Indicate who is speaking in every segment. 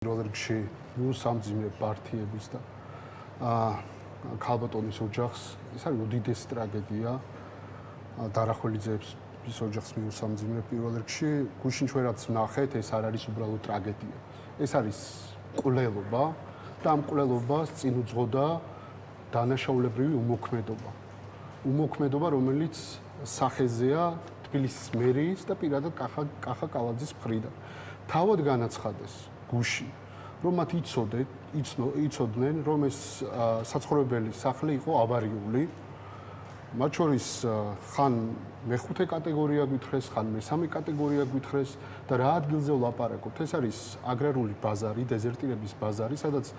Speaker 1: პირველ რიგში მიუსამძიმრე პარტიების და ქალბატონის ოჯახს ეს არის უდიდესი ტრაგედია დარახველიძეების ოჯახს მიუსამძიმრე პირველ რიგში გუშინ ჩვენ რაც ვნახეთ ეს არ არის უბრალოდ ტრაგედია ეს არის მკვლელობა და ამ მკვლელობას წინ უძღოდა დანაშაულებრივი უმოქმედობა რომელიც სახეზეა თბილისის მერიის და პირადად კახა კალაძის მხრიდან თავად განაცხადეს გუშინ რომ მათ იცოდნენ რომ ეს საცხოვრებელი სახლი იყო ავარიული მათ შორის ხან მეხუთე კატეგორია გვითხრეს ხან მესამე კატეგორია გვითხრეს და რა ადგილზე ვლაპარაკობთ ეს არის აგრარული ბაზარი დეზერტირების ბაზარი სადაც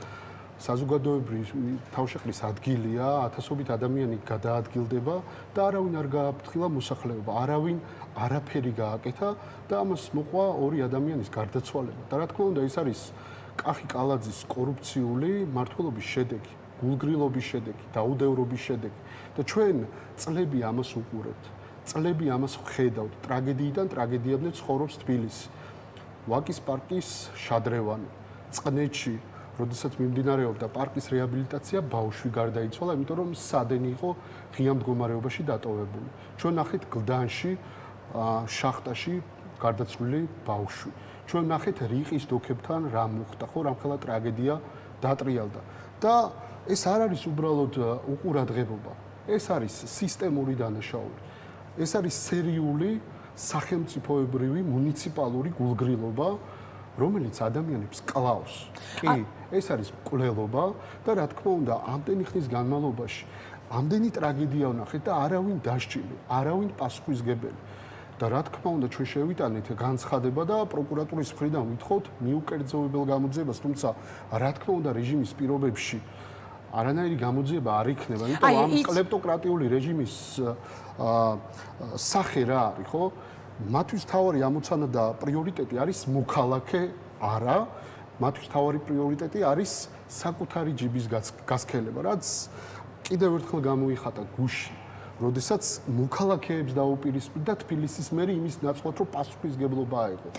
Speaker 1: საზოგადოებრივი თავშეყრის ადგილია ათასობით ადამიანი გადაადგილდება და არავინ არ გააფრთხილა მოსახლეობა არავინ არაფერი გააკეთა და ამას მოყვა ორი ადამიანის გარდაცვალება და რა თქმა უნდა ეს არის კახი კალაძის კორუფციული მმართველობის შედეგი გულგრილობის შედეგი დაუდევრობის შედეგი და ჩვენ წლები ამას უყურებთ წლები ამას ვხედავთ ტრაგედიიდან ტრაგედიამდე ცხოვრობს თბილისი ვაკის პარკის შადრევანი წყნეთში როდესაც მიმდინარეობდა პარკის რეაბილიტაცია ბავშვი გარდაიცვალა იმიტომ რომ სადენი იყო ღია მდგომარეობაში დატოვებული ჩვენ ნახეთ გლდანში შახტაში გარდაცვლილი ბავშვი ჩვენ ნახეთ რიყის დოქებთან რა მოხდა ხო რამხელა ტრაგედია დატრიალდა და ეს არ არის უბრალოდ უყურადღებობა ეს არის სისტემური დანაშაული ეს არის სერიული სახელმწიფოებრივი მუნიციპალური გულგრილობა რომელიც ადამიანებს კლავს კი ეს არის მკვლელობა და რა თქმა უნდა ამდენი ხნის განმავლობაში ამდენი ტრაგედია ვნახეთ და არავინ დასჭილი არავინ პასუხისგებელი და რა თქმა უნდა ჩვენ შევიტანეთ განცხადება და პროკურატურის მხრიდან ვითხოვთ მიუკერძოებელ გამოძიებას თუმცა რა თქმა უნდა რეჟიმის პირობებში არანაირი გამოძიება არ იქნება იმიტომ ამ კლეპტოკრატიული რეჟიმის სახე რა არის ხო მათთვის თავარი ამოცანა და პრიორიტეტი არის მოქალაქე არა მათთვის თავარი პრიორიტეტი არის საკუთარი ჯიბის გასქელება რაც კიდევ ერთხელ გამოიხატა გუშინ როდესაც მოქალაქეებს დაუპირისპირდა თბილისის მერი იმის ნაცვლად რომ პასუხისგებლობა აიღო